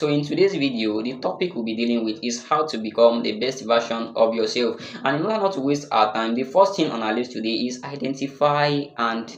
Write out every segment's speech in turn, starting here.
So in today's video, the topic we'll be dealing with is how to become the best version of yourself. And in order not to waste our time, the first thing on our list today is identify and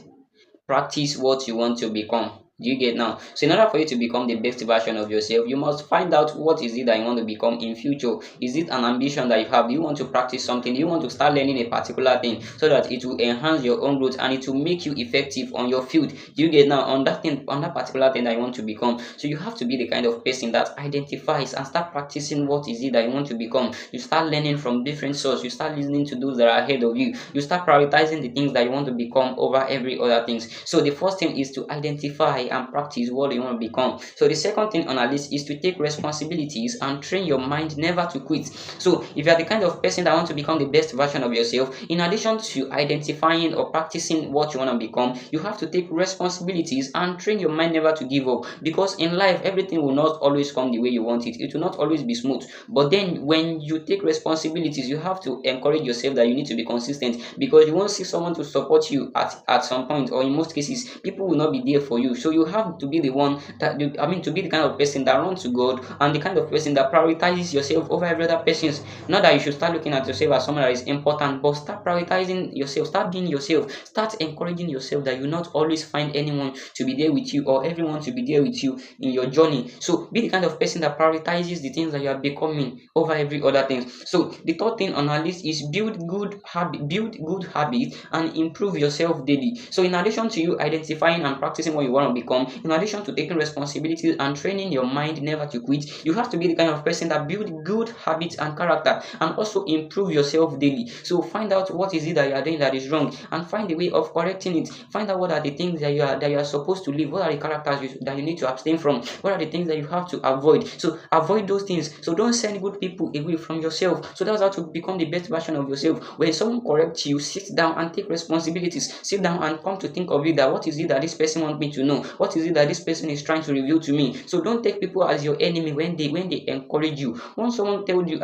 practice what you want to become. Do you get now? So in order for you to become the best version of yourself, you must find out what is it that you want to become in future. Is it an ambition that you have? Do you want to practice something? Do you want to start learning a particular thing so that it will enhance your own growth and it will make you effective on your field? Do you get now on that thing, on that particular thing that you want to become? So you have to be the kind of person that identifies and start practicing what is it that you want to become. You start learning from different sources. You start listening to those that are ahead of you. You start prioritizing the things that you want to become over every other things. So the first thing is to identify and practice what you want to become. So the second thing on our list is to take responsibilities and train your mind never to quit. So if you are the kind of person that wants to become the best version of yourself, in addition to identifying or practicing what you want to become, you have to take responsibilities and train your mind never to give up. Because in life, everything will not always come the way you want it. It will not always be smooth. But then when you take responsibilities, you have to encourage yourself that you need to be consistent, because you won't see someone to support you at some point, or in most cases, people will not be there for you. So you have to be the one that to be the kind of person that runs to God and the kind of person that prioritizes yourself over every other person's. Not that you should start looking at yourself as someone that is important, but start prioritizing yourself, start being yourself, start encouraging yourself that you not always find anyone to be there with you or everyone to be there with you in your journey. So be the kind of person that prioritizes the things that you are becoming over every other thing. So the third thing on our list is build good habits and improve yourself daily. So in addition to you identifying and practicing what you want to become, in addition to taking responsibilities and training your mind never to quit, you have to be the kind of person that build good habits and character and also improve yourself daily. So find out what is it that you are doing that is wrong and find a way of correcting it. Find out what are the things that you are supposed to leave, what are the characters that you need to abstain from, what are the things that you have to avoid. So avoid those things. So don't send good people away from yourself. So that's how to become the best version of yourself. When someone corrects you, sit down and take responsibilities. Sit down and come to think of it, that what is it that this person wants me to know? What is it that this person is trying to reveal to me? So don't take people as your enemy when they encourage you. Once someone tells you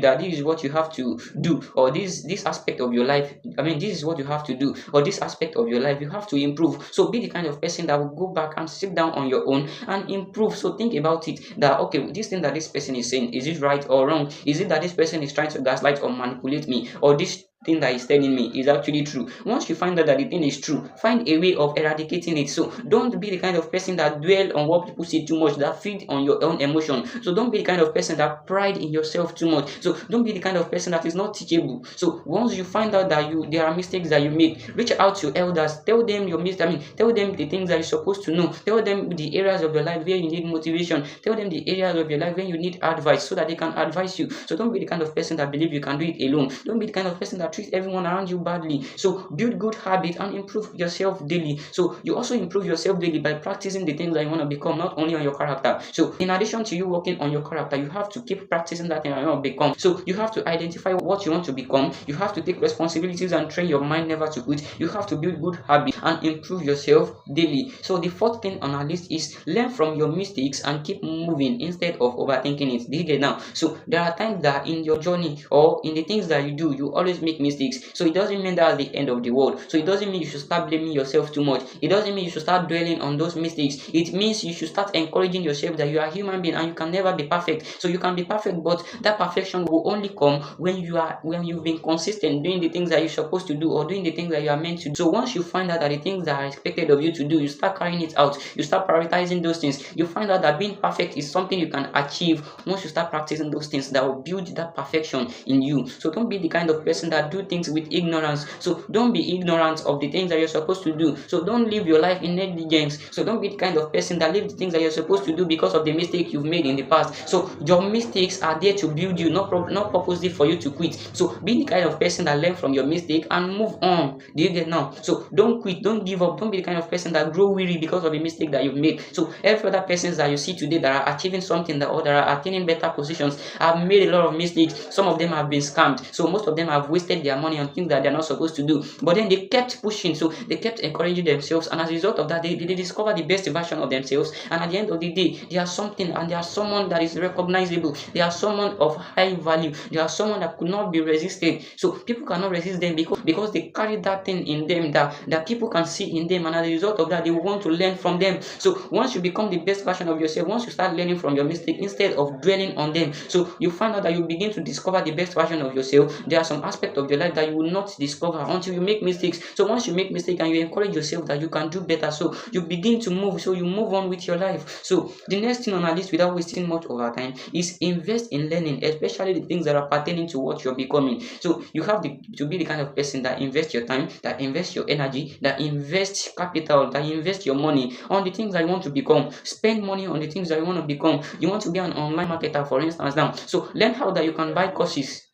that this is what you have to do, or this aspect of your life, this is what you have to do, or this aspect of your life you have to improve. So be the kind of person that will go back and sit down on your own and improve. So think about it, that okay, this thing that this person is saying, is it right or wrong? Is it that this person is trying to gaslight or manipulate me, or this thing that is telling me is actually true? Once you find out that the thing is true, find a way of eradicating it. So don't be the kind of person that dwell on what people say too much, that feed on your own emotion. So don't be the kind of person that pride in yourself too much. So don't be the kind of person that is not teachable. So once you find out that there are mistakes that you make, reach out to elders, tell them your mistakes. Tell them the things that you're supposed to know. Tell them the areas of your life where you need motivation. Tell them the areas of your life where you need advice, so that they can advise you. So don't be the kind of person that believe you can do it alone. Don't be the kind of person that treat everyone around you badly. So build good habits and improve yourself daily. So you also improve yourself daily by practicing the things that you want to become, not only on your character. So in addition to you working on your character, you have to keep practicing that thing that you want to become. So you have to identify what you want to become. You have to take responsibilities and train your mind never to quit. You have to build good habits and improve yourself daily. So the fourth thing on our list is learn from your mistakes and keep moving instead of overthinking it. Do you get now? So there are times that in your journey or in the things that you do, you always make mistakes. So it doesn't mean that's the end of the world. So it doesn't mean you should start blaming yourself too much. It doesn't mean you should start dwelling on those mistakes. It means you should start encouraging yourself that you are a human being and you can never be perfect. So you can be perfect, but that perfection will only come when you've been consistent doing the things that you're supposed to do, or doing the things that you are meant to do. So once you find out that the things that are expected of you to do, you start carrying it out. You start prioritizing those things. You find out that being perfect is something you can achieve once you start practicing those things that will build that perfection in you. So don't be the kind of person that do things with ignorance. So don't be ignorant of the things that you're supposed to do. So don't live your life in negligence. So don't be the kind of person that live the things that you're supposed to do because of the mistake you've made in the past. So your mistakes are there to build you, not purposely for you to quit. So be the kind of person that learn from your mistake and move on. Do you get now? So don't quit, don't give up, don't be the kind of person that grow weary because of a mistake that you've made. So every other persons that you see today that are achieving something that, or that are attaining better positions, have made a lot of mistakes. Some of them have been scammed. So most of them have wasted spend their money on things that they're not supposed to do. But then they kept pushing, so they kept encouraging themselves, and as a result of that, they discover the best version of themselves. And at the end of the day, they are something, and they are someone that is recognizable. They are someone of high value. They are someone that could not be resisted. So people cannot resist them because they carry that thing in them that people can see in them, and as a result of that, they want to learn from them. So once you become the best version of yourself, once you start learning from your mistake instead of dwelling on them, so you find out that you begin to discover the best version of yourself. There are some aspects of your life that you will not discover until you make mistakes. So once you make mistakes and you encourage yourself that you can do better, so you begin to move, so you move on with your life. So the next thing on our list, without wasting much of our time, is invest in learning, especially the things that are pertaining to what you're becoming. So you have to be the kind of person that invests your time, that invests your energy, that invests capital, that invests your money on the things that you want to become. Spend money on the things that you want to become. You want to be an online marketer, for instance, now. So learn how that you can buy courses.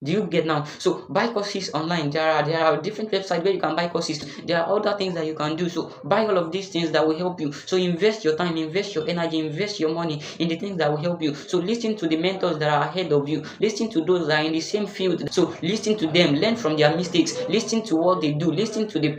Do you get now? So buy courses online. There are different websites where you can buy courses. There are other things that you can do. So buy all of these things that will help you. So invest your time, invest your energy, invest your money in the things that will help you. So listen to the mentors that are ahead of you. Listen to those that are in the same field. So listen to them, learn from their mistakes, listen to what they do, listen to the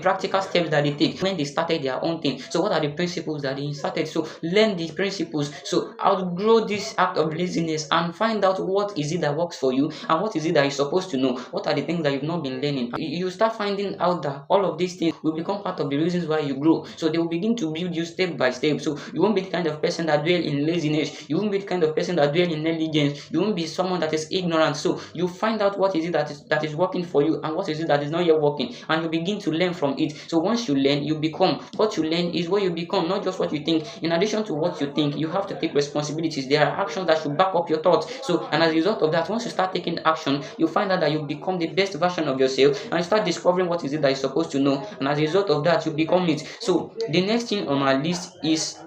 practical steps that they take when they started their own thing. So what are the principles that they inserted? So learn the principles. So outgrow this act of laziness and find out what is it that works for you and what is it that you're supposed to know. What are the things that you've not been learning? You start finding out that all of these things will become part of the reasons why you grow. So they will begin to build you step by step. So you won't be the kind of person that dwell in laziness. You won't be the kind of person that dwell in negligence. You won't be someone that is ignorant. So you find out what is it that is working for you and what is it that is not yet working, and you begin to learn from it. So once you learn, you become. What you learn is what you become, not just what you think. In addition to what you think, you have to take responsibilities. There are actions that should back up your thoughts. So, and as a result of that, once you start taking action, you find out that you become the best version of yourself, and you start discovering what is it that you're supposed to know, and as a result of that, you become it. So the next thing on my list is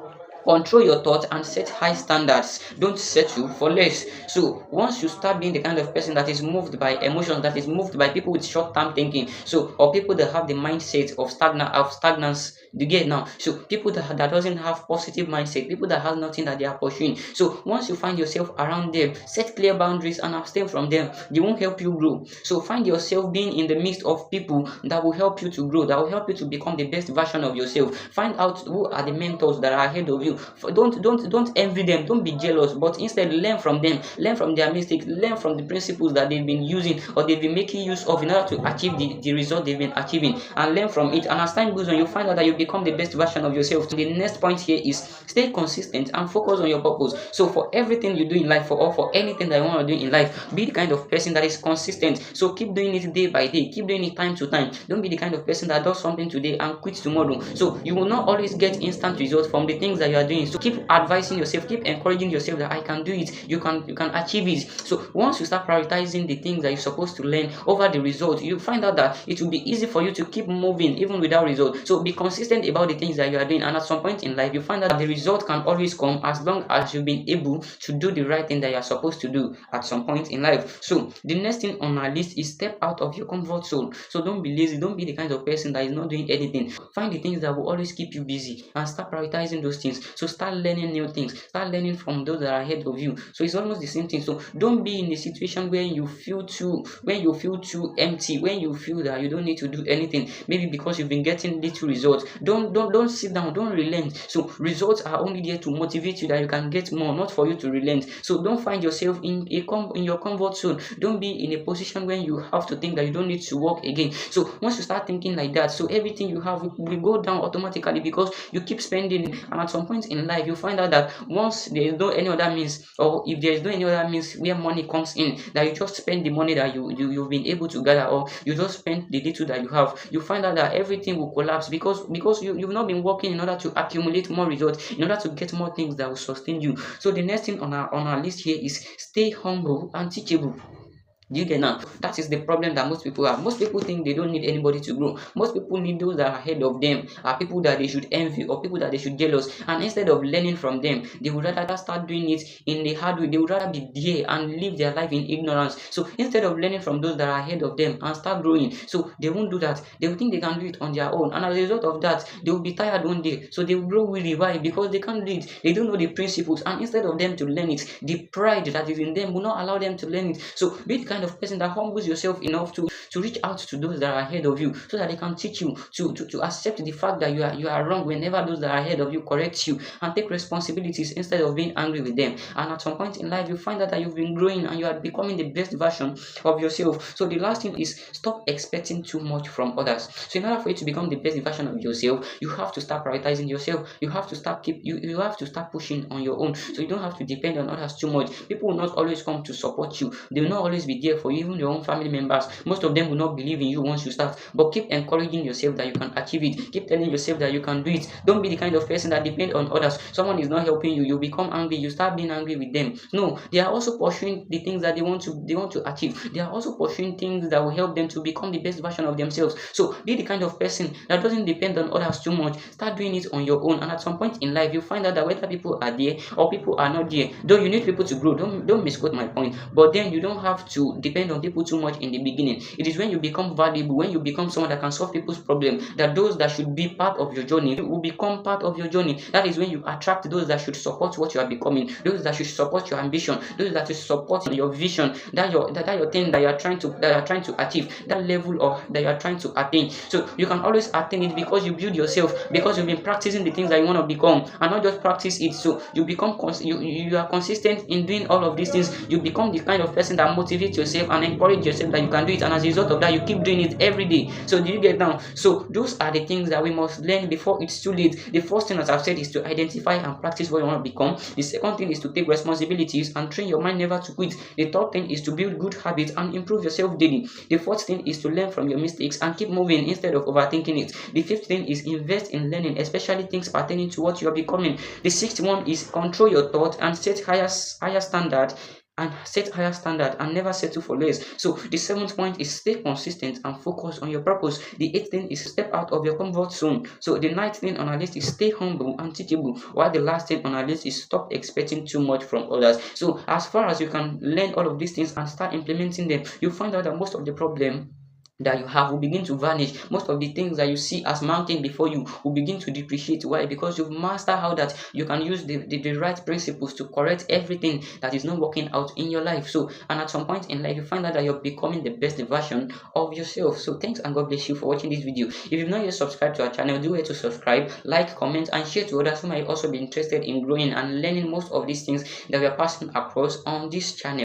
control your thoughts and set high standards. Don't settle for less. So once you start being the kind of person that is moved by emotions, that is moved by people with short-term thinking, so or people that have the mindset of stagnance, you get now. So people that doesn't have positive mindset, people that have nothing that they are pursuing. So once you find yourself around them, set clear boundaries and abstain from them. They won't help you grow. So find yourself being in the midst of people that will help you to grow, that will help you to become the best version of yourself. Find out who are the mentors that are ahead of you. Don't envy them, don't be jealous, but instead learn from them, learn from their mistakes, learn from the principles that they've been using or they've been making use of in order to achieve the result they've been achieving, and learn from it. And as time goes on, you find out that you become the best version of yourself. The next point here is stay consistent and focus on your purpose. So for everything you do in life, for anything that you want to do in life, be the kind of person that is consistent. So keep doing it day by day, keep doing it time to time. Don't be the kind of person that does something today and quits tomorrow. So you will not always get instant results from the things that you are doing. So keep advising yourself, keep encouraging yourself that I can do it, you can achieve it. So once you start prioritizing the things that you're supposed to learn over the result, you find out that it will be easy for you to keep moving even without result. So be consistent about the things that you are doing, and at some point in life you find out that the result can always come as long as you've been able to do the right thing that you're supposed to do at some point in life. So the next thing on our list is step out of your comfort zone. So don't be lazy, don't be the kind of person that is not doing anything. Find the things that will always keep you busy and start prioritizing those things. So start learning new things, start learning from those that are ahead of you. So it's almost the same thing. So don't be in a situation where you feel too empty, when you feel that you don't need to do anything, maybe because you've been getting little results. Don't sit down, don't relent. So results are only there to motivate you that you can get more, not for you to relent. So don't find yourself in your comfort zone. Don't be in a position when you have to think that you don't need to work again. So once you start thinking like that, so everything you have will go down automatically because you keep spending, and at some point in life you find out that once there is no any other means, or if there is no any other means where money comes in, that you just spend the money that you've been able to gather, or you just spend the little that you have, you find out that everything will collapse because you've not been working in order to accumulate more results, in order to get more things that will sustain you. So the next thing on our list here is stay humble and teachable. Do you get now? That is the problem that most people have. Most people think they don't need anybody to grow. Most people need those that are ahead of them, are people that they should envy or people that they should jealous. And instead of learning from them, they would rather start doing it in the hard way. They would rather be there and live their life in ignorance. So instead of learning from those that are ahead of them and start growing, so they won't do that. They will think they can do it on their own. And as a result of that, they will be tired one day. So they will grow weary. Why? Because they can't do it. They don't know the principles. And instead of them to learn it, the pride that is in them will not allow them to learn it. So be the kind kind of person that humbles yourself enough to reach out to those that are ahead of you so that they can teach you to accept the fact that you are wrong whenever those that are ahead of you correct you, and take responsibilities instead of being angry with them. And at some point in life, you find out that you've been growing and you are becoming the best version of yourself. So the last thing is stop expecting too much from others. So in order for you to become the best version of yourself, you have to start prioritizing yourself. You have to start you have to start pushing on your own. So you don't have to depend on others too much. People will not always come to support you. They will not always be there for you, even your own family members. Most of them will not believe in you once you start. But keep encouraging yourself that you can achieve it. Keep telling yourself that you can do it. Don't be the kind of person that depend on others. Someone is not helping you, you become angry, you start being angry with them. No, they are also pursuing the things that they want to achieve. They are also pursuing things that will help them to become the best version of themselves. So be the kind of person that doesn't depend on others too much. Start doing it on your own, and at some point in life you find out that whether people are there or people are not there, though you need people to grow, don't misquote my point, but then you don't have to depend on people too much in the beginning. It is when you become valuable, when you become someone that can solve people's problems, that those that should be part of your journey will become part of your journey. That is when you attract those that should support what you are becoming, those that should support your ambition, those that should support your vision, that your thing that you are trying to achieve, that level of that you are trying to attain. So you can always attain it because you build yourself, because you've been practicing the things that you want to become, and not just practice it. So you become you are consistent in doing all of these things. You become the kind of person that motivates yourself and encourage yourself that you can do it, and as a result of that, you keep doing it every day. So do you get down? So those are the things that we must learn before it's too late. The first thing, as I've said, is to identify and practice what you want to become. The second thing is to take responsibilities and train your mind never to quit. The third thing is to build good habits and improve yourself daily. The fourth thing is to learn from your mistakes and keep moving instead of overthinking it. The fifth thing is invest in learning, especially things pertaining to what you are becoming. The sixth one is control your thoughts and set higher standard and never settle for less. So the seventh point is stay consistent and focus on your purpose. The eighth thing is step out of your comfort zone. So the ninth thing on our list is stay humble and teachable, while the last thing on our list is stop expecting too much from others. So as far as you can learn all of these things and start implementing them, you find out that most of the problem that you have will begin to vanish. Most of the things that you see as mountain before you will begin to depreciate. Why? Because you've mastered how that you can use the right principles to correct everything that is not working out in your life. So, and at some point in life, you find out that you're becoming the best version of yourself. So thanks, and God bless you for watching this video. If you've not yet subscribed to our channel, do it to subscribe, like, comment, and share to others who might also be interested in growing and learning most of these things that we are passing across on this channel.